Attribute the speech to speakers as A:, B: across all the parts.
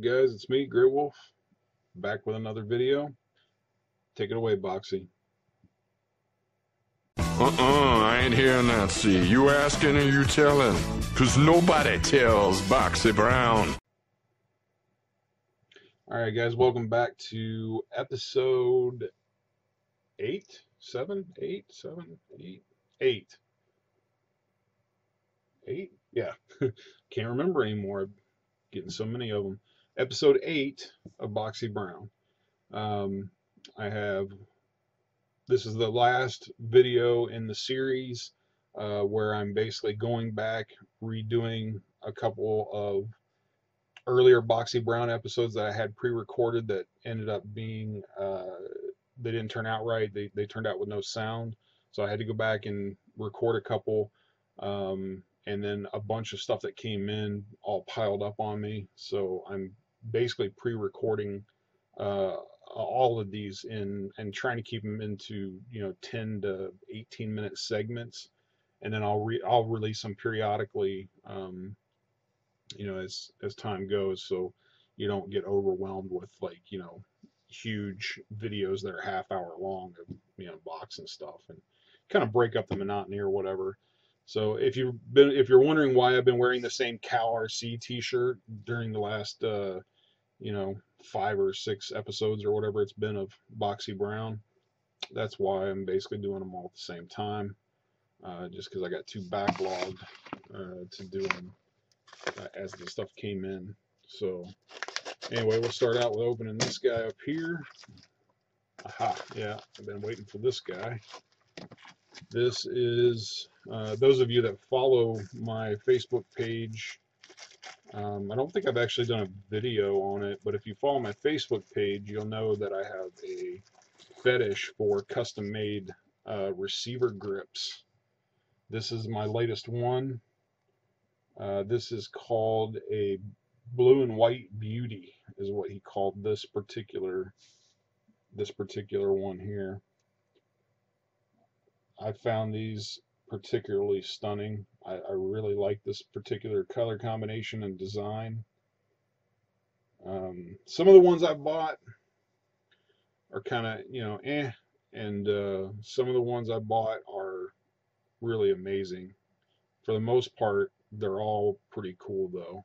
A: up, guys? It's me, Grey Wolf, back with another video. Take it away, Boxy.
B: I ain't hearing that, see. You asking and you telling. 'Cause nobody tells Boxy Brown.
A: Alright, guys, welcome back to episode 8? 7? 8? 7? 8? 8. 8? Yeah. Can't remember anymore. I'm getting so many of them. Episode 8 of Boxy Brown. This is the last video in the series where I'm basically going back, redoing a couple of earlier Boxy Brown episodes that I had pre-recorded that ended up being, they didn't turn out right. They turned out with no sound. So I had to go back and record a couple, and then a bunch of stuff that came in all piled up on me. So I'm basically pre-recording all of these and trying to keep them into 10 to 18 minute segments, and then I'll release them periodically as time goes, so you don't get overwhelmed with huge videos that are half-hour long of boxing stuff, and kind of break up the monotony or whatever. So if you're wondering why I've been wearing the same Cal RC t-shirt during the last 5 or 6 episodes or whatever it's been of Boxy Brown, that's why I'm basically doing them all at the same time, just because I got too backlogged to do them as the stuff came in. So anyway, we'll start out with opening this guy up here. Aha, yeah, I've been waiting for this guy. This is, those of you that follow my Facebook page, I don't think I've actually done a video on it, but if you follow my Facebook page, you'll know that I have a fetish for custom-made receiver grips. This is my latest one. This is called a blue and white beauty, is what he called this particular one here. I found these particularly stunning. I really like this particular color combination and design. Some of the ones I bought are kind of and some of the ones I bought are really amazing. For the most part, they're all pretty cool though.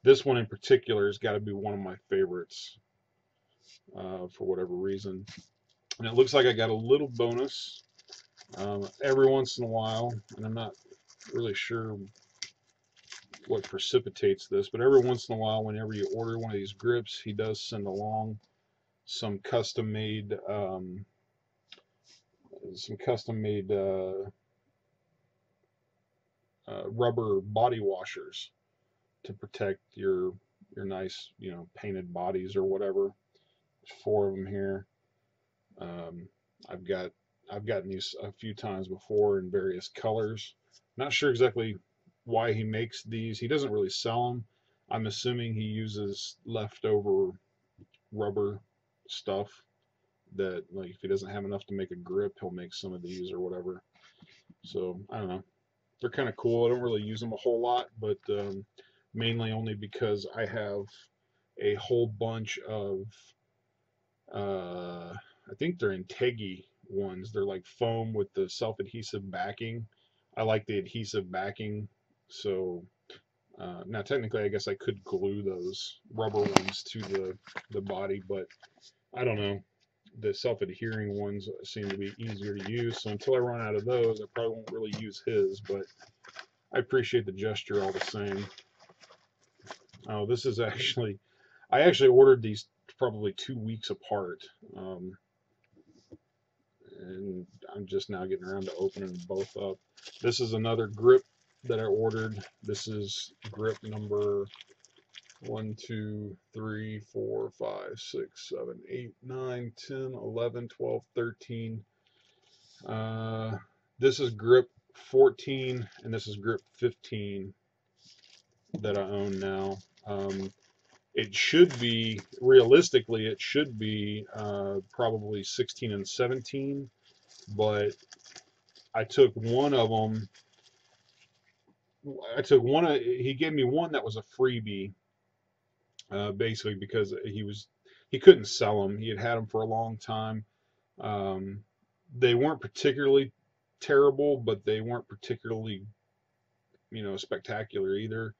A: This one in particular has got to be one of my favorites for whatever reason. And it looks like I got a little bonus every once in a while, and I'm not really sure what precipitates this, but every once in a while, whenever you order one of these grips, he does send along some custom-made rubber body washers to protect your nice painted bodies or whatever. There's 4 of them here. I've gotten these a few times before in various colors. Not sure exactly why he makes these. He doesn't really sell them. I'm assuming he uses leftover rubber stuff that, like, if he doesn't have enough to make a grip, he'll make some of these or whatever. So I don't know. They're kind of cool. I don't really use them a whole lot, but mainly only because I have a whole bunch of I think they're Integi ones. They're like foam with the self-adhesive backing. I like the adhesive backing, so now technically I guess I could glue those rubber ones to the body, but I don't know. The self-adhering ones seem to be easier to use, so until I run out of those, I probably won't really use his, but I appreciate the gesture all the same. Oh, this is actually, I actually ordered these probably 2 weeks apart, and I'm just now getting around to opening them both up. This is another grip that I ordered. This is grip number 1, 2, 3, 4, 5, 6, 7, 8, 9, 10, 11, 12, 13. This is grip 14, and this is grip 15 that I own now. It should be, realistically, it should be probably 16 and 17, but I took one of them. He gave me one that was a freebie, basically because he couldn't sell them. He had them for a long time. Um, they weren't particularly terrible, but they weren't particularly, spectacular either.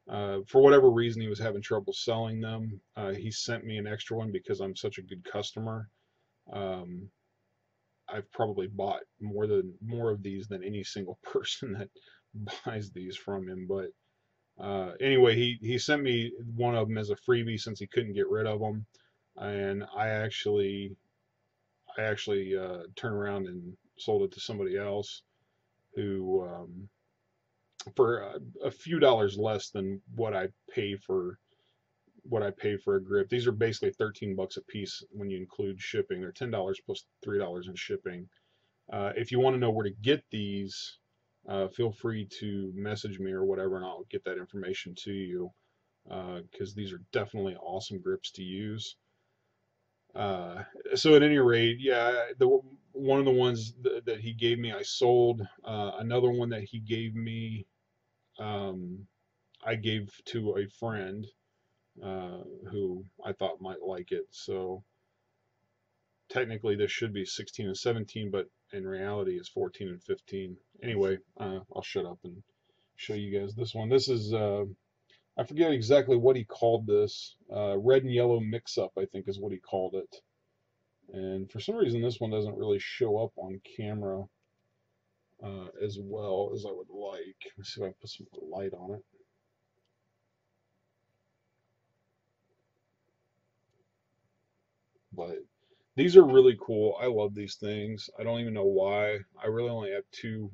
A: For whatever reason, he was having trouble selling them. He sent me an extra one because I'm such a good customer. Um, I've probably bought more of these than any single person that buys these from him. But anyway, he sent me one of them as a freebie since he couldn't get rid of them, and I actually turned around and sold it to somebody else who for a few dollars less than what I pay for a grip. These are basically 13 bucks a piece when you include shipping. They're $10 plus $3 in shipping. If you want to know where to get these, feel free to message me or whatever, and I'll get that information to you. Because these are definitely awesome grips to use. So at any rate, yeah, one of the ones that he gave me, I sold. Another one that he gave me, um, I gave to a friend who I thought might like it. So technically, this should be 16 and 17, but in reality, it's 14 and 15. Anyway, I'll shut up and show you guys this one. This is I forget exactly what he called this. Red and yellow mix-up, I think, is what he called it. And for some reason, this one doesn't really show up on camera as well as I would like. Let's see if I can put some light on it. But these are really cool. I love these things. I don't even know why. I really only have 2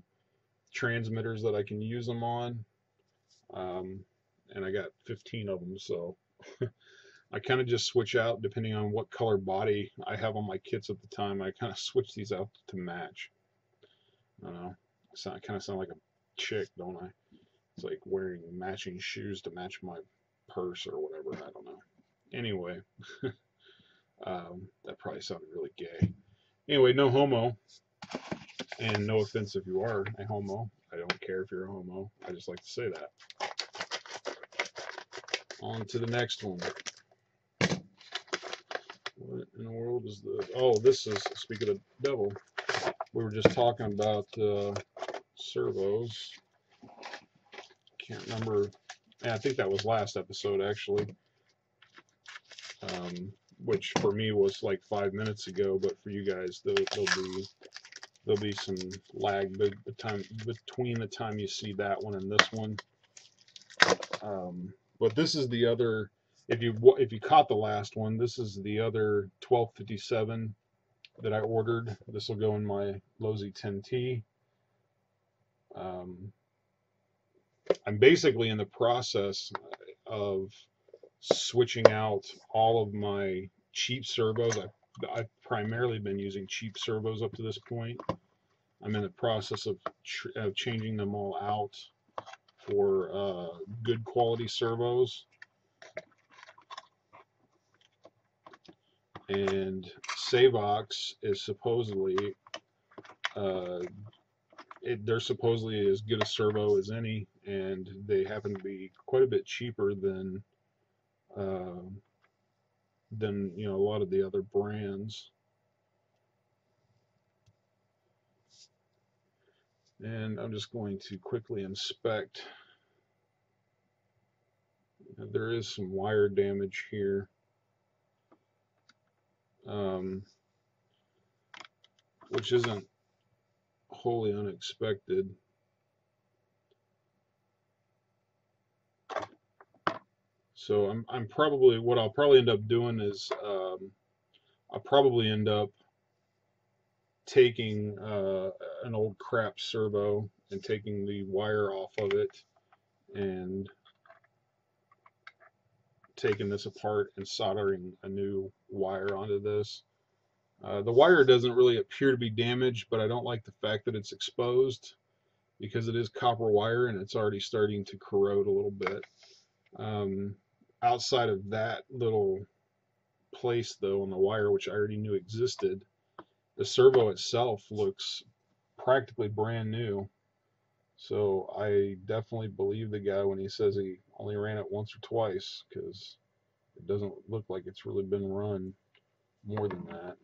A: transmitters that I can use them on. And I got 15 of them, so I kind of just switch out depending on what color body I have on my kits at the time. I kind of switch these out to match. I don't know. I kind of sound like a chick, don't I? It's like wearing matching shoes to match my purse or whatever. I don't know. Anyway, that probably sounded really gay. Anyway, no homo. And no offense if you are a homo. I don't care if you're a homo. I just like to say that. On to the next one. What in the world is this? Oh, this is, speaking of the devil, we were just talking about servos. Can't remember. Yeah, I think that was last episode, actually. Which for me was like 5 minutes ago, but for you guys, there'll be some lag between the time you see that one and this one. But this is the other. If you caught the last one, this is the other 1257 that I ordered. This will go in my Lozi 10T. I'm basically in the process of switching out all of my cheap servos. I've primarily been using cheap servos up to this point. I'm in the process of changing them all out for good quality servos. And Savox is supposedly they're supposedly as good a servo as any, and they happen to be quite a bit cheaper than a lot of the other brands. And I'm just going to quickly inspect. There is some wire damage here, which isn't wholly unexpected. So I'm probably, what I'll probably end up doing is I'll probably end up taking an old crap servo and taking the wire off of it and taking this apart and soldering a new wire onto this. The wire doesn't really appear to be damaged, but I don't like the fact that it's exposed because it is copper wire and it's already starting to corrode a little bit. Outside of that little place though on the wire, which I already knew existed, the servo itself looks practically brand new. So I definitely believe the guy when he says he only ran it once or twice, because It doesn't look like it's really been run more than that.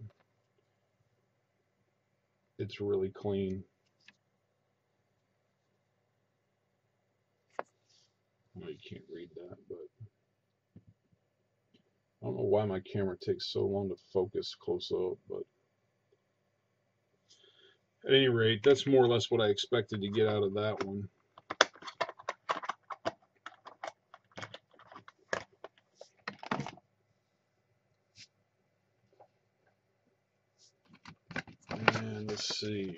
A: It's really clean. Well, you can't read that, but I don't know why my camera takes so long to focus close up, but at any rate, that's more or less what I expected to get out of that one. And let's see.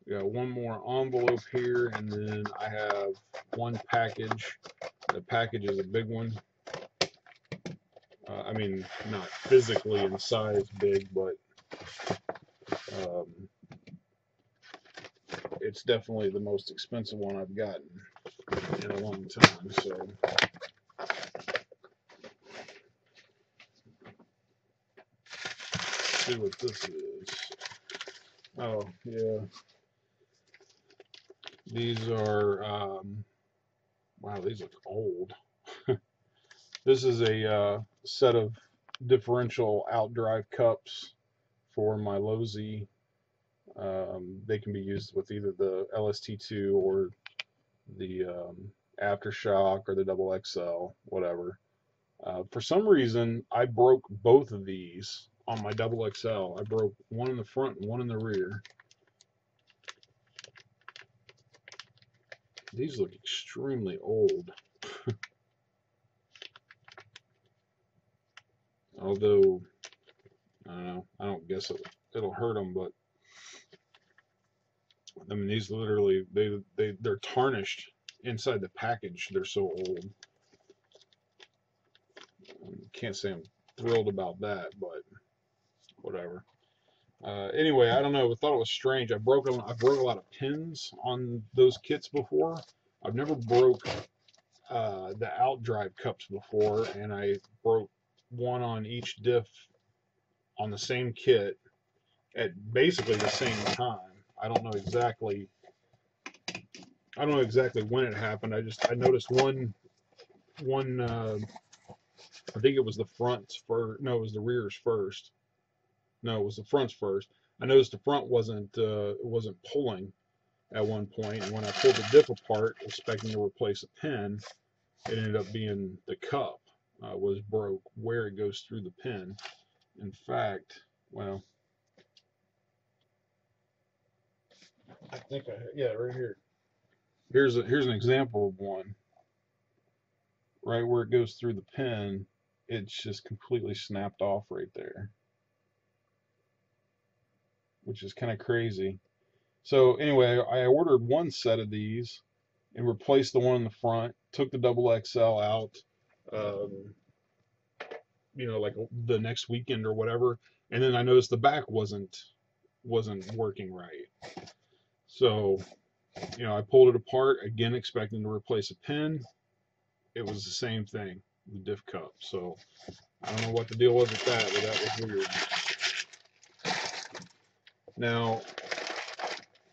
A: We got one more envelope here, and then I have one package. The package is a big one. I mean, not physically in size big, but it's definitely the most expensive one I've gotten in a long time. So let's see what this is. Oh, yeah. These are, wow, these look old. This is a set of differential outdrive cups for my low Z. They can be used with either the LST2 or the Aftershock or the double XL, whatever. For some reason, I broke both of these on my double XL. I broke one in the front and one in the rear. These look extremely old. Although, I don't know, I don't guess it'll hurt them, but I mean, these literally, they're tarnished inside the package. They're so old. Can't say I'm thrilled about that, but whatever. Anyway, I don't know. I thought it was strange. I broke a lot of pins on those kits before. I've never broke the outdrive cups before, and I broke one on each diff on the same kit at basically the same time. I don't know exactly when it happened. I noticed one I think it was the fronts first. No, it was the rears first. No, it was the fronts first. I noticed the front wasn't pulling at one point, and when I pulled the diff apart, expecting to replace a pin, it ended up being the cup was broke where it goes through the pin. In fact, well, I think yeah, right here. Here's an example of one. Right where it goes through the pin, it's just completely snapped off right there, which is kind of crazy. So anyway, I ordered one set of these and replaced the one in the front, took the double XL out, like the next weekend or whatever, and then I noticed the back wasn't working right. So, I pulled it apart again, expecting to replace a pin. It was the same thing, the diff cup. So I don't know what the deal was with that, but that was weird. Now,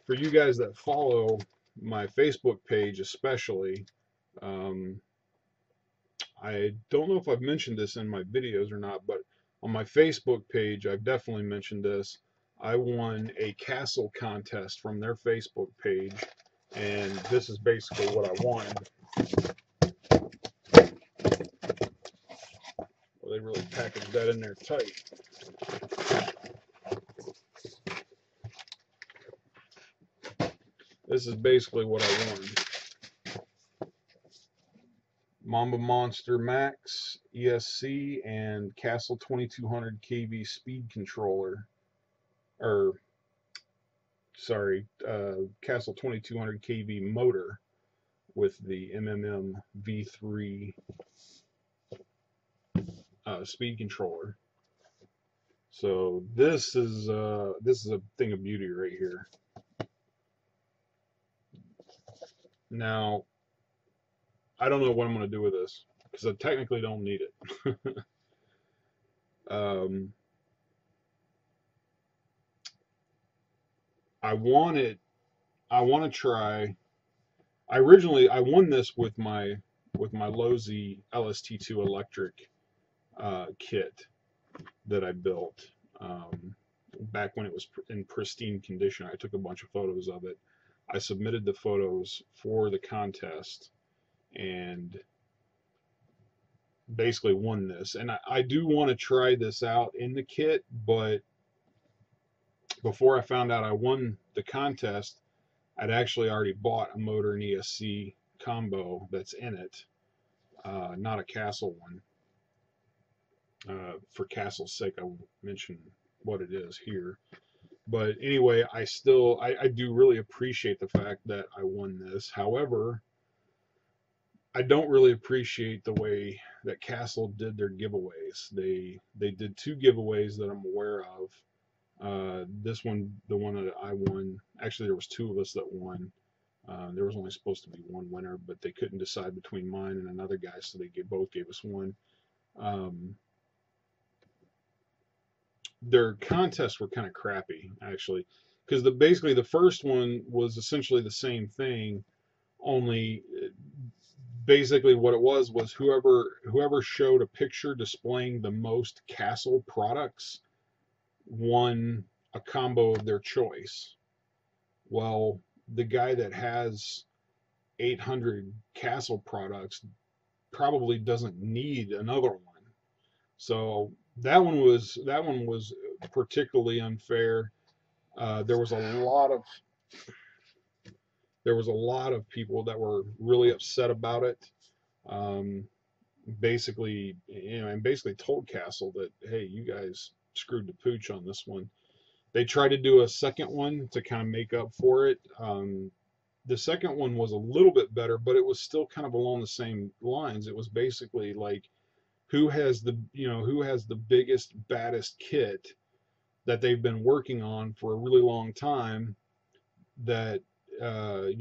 A: for you guys that follow my Facebook page especially, I don't know if I've mentioned this in my videos or not, but on my Facebook page, I've definitely mentioned this. I won a castle contest from their Facebook page, and this is basically what I wanted. Well, they really packaged that in there tight. This is basically what I wanted. Mamba Monster Max ESC and Castle 2200 kV speed controller, or sorry, Castle 2200 kV motor with the MMM V3 speed controller. So this is a thing of beauty right here. Now, I don't know what I'm going to do with this because I technically don't need it. I want to try. I won this with my with my Lozi LST2 electric kit that I built back when it was in pristine condition. I took a bunch of photos of it. I submitted the photos for the contest and basically won this. And I do want to try this out in the kit, but before I found out I won the contest, I'd actually already bought a motor and ESC combo that's in it, not a Castle one. For Castle's sake, I won't mention what it is here. But anyway, I do really appreciate the fact that I won this. However, I don't really appreciate the way that Castle did their giveaways. They did 2 giveaways that I'm aware of. This one, the one that I won, actually there was 2 of us that won. There was only supposed to be 1 winner, but they couldn't decide between mine and another guy, so they both gave us one. Their contests were kind of crappy, actually, because basically the first one was essentially the same thing, only basically what it was whoever showed a picture displaying the most Castle products won a combo of their choice. Well, the guy that has 800 Castle products probably doesn't need another one. So that one was particularly unfair. There was a lot of people that were really upset about it. Basically, and basically told Castle that, hey, you guys screwed the pooch on this one. They tried to do a second one to kind of make up for it. The second one was a little bit better, but it was still kind of along the same lines. It was basically like, who has the biggest, baddest kit that they've been working on for a really long time that that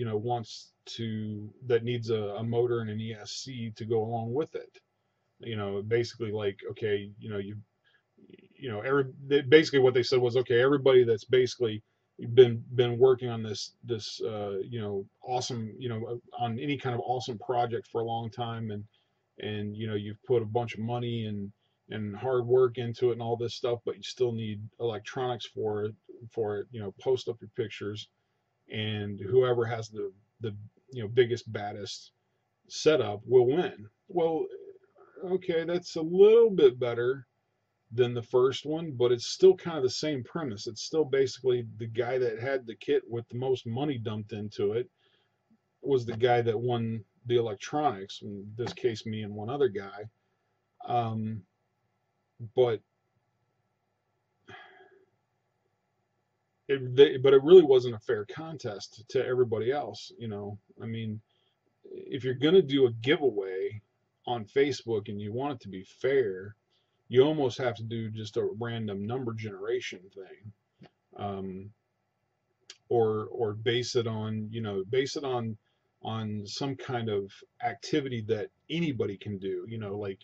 A: needs a motor and an ESC to go along with it. Basically like, okay, basically what they said was, okay, everybody that's basically been working on this awesome, on any kind of awesome project for a long time, and you've put a bunch of money and hard work into it and all this stuff, but you still need electronics for it, post up your pictures, and whoever has the biggest, baddest setup will win. Well, okay, that's a little bit better than the first one, but it's still kind of the same premise. It's still basically the guy that had the kit with the most money dumped into it was the guy that won the electronics, in this case me and one other guy. But it really wasn't a fair contest to everybody else. I mean, if you're going to do a giveaway on Facebook and you want it to be fair, you almost have to do just a random number generation thing, or base it on some kind of activity that anybody can do. Like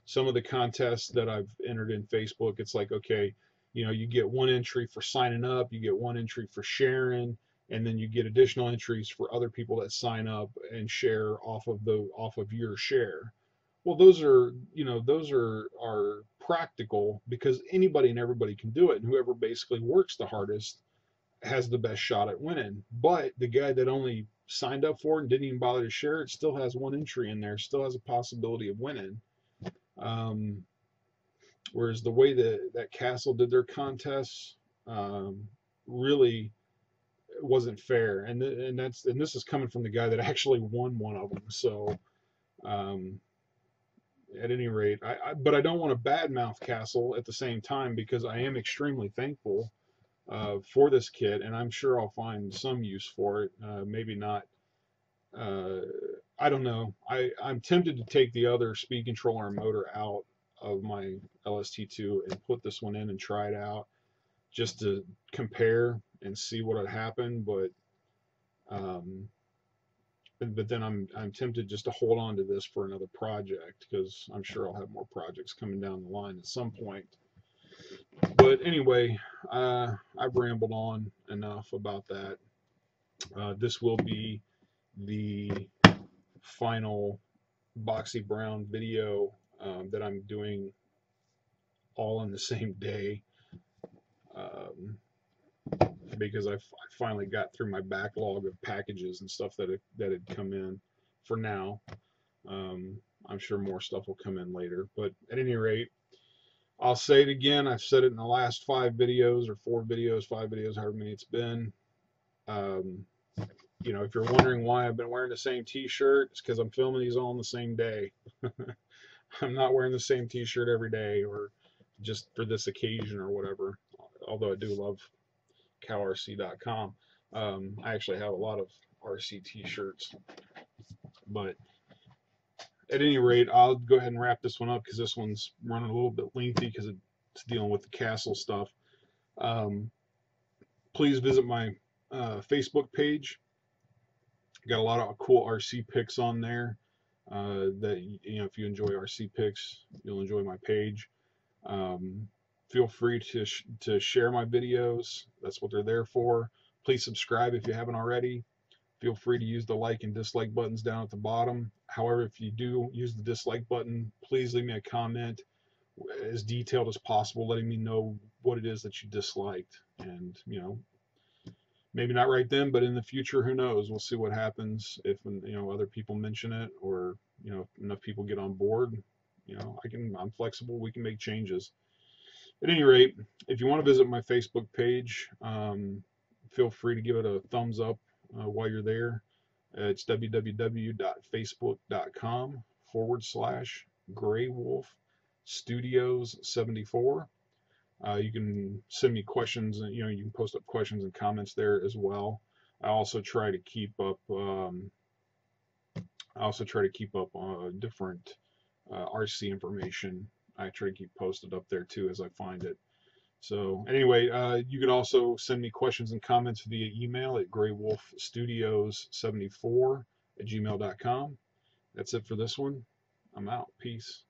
A: some of the contests that I've entered in Facebook, it's like, okay, you get 1 entry for signing up, you get 1 entry for sharing, and then you get additional entries for other people that sign up and share off of your share. Well, those are practical because anybody and everybody can do it, and whoever basically works the hardest has the best shot at winning. But the guy that only signed up for it and didn't even bother to share it still has 1 entry in there, still has a possibility of winning. Whereas the way that Castle did their contests really wasn't fair, and this is coming from the guy that actually won one of them. So at any rate, but I don't want to badmouth Castle at the same time, because I am extremely thankful for this kit, and I'm sure I'll find some use for it. Maybe not. I don't know. I'm tempted to take the other speed controller and motor out of my LST2 and put this one in and try it out, just to compare and see what would happen. But then I'm tempted just to hold on to this for another project, because I'm sure I'll have more projects coming down the line at some point. But anyway, I've rambled on enough about that. This will be the final Boxy Brown video that I'm doing all in the same day, um, because I finally got through my backlog of packages and stuff that had come in for now. Um, I'm sure more stuff will come in later, but at any rate, I'll say it again. I've said it in the last 5 videos or 4 videos, 5 videos, however many it's been. Um, if you're wondering why I've been wearing the same t-shirt, it's because I'm filming these all on the same day. I'm not wearing the same t-shirt every day or just for this occasion or whatever. Although I do love cowrc.com. I actually have a lot of RC t-shirts, but at any rate, I'll go ahead and wrap this one up because this one's running a little bit lengthy because it's dealing with the castle stuff. Please visit my Facebook page. Got a lot of cool RC pics on there. That if you enjoy RC pics, you'll enjoy my page. Feel free to share my videos. That's what they're there for. Please subscribe if you haven't already. Feel free to use the like and dislike buttons down at the bottom. However, if you do use the dislike button, please leave me a comment as detailed as possible, letting me know what it is that you disliked. And, maybe not right then, but in the future, who knows? We'll see what happens if, other people mention it, or, if enough people get on board. I'm flexible. We can make changes. At any rate, if you want to visit my Facebook page, feel free to give it a thumbs up while you're there. It's www.facebook.com/GrayWolfStudios74. You can send me questions, and you can post up questions and comments there as well. I also try to keep up. Different RC information. I try to keep posted up there too as I find it. So anyway, you can also send me questions and comments via email at graywolfstudios74@gmail.com. That's it for this one. I'm out. Peace.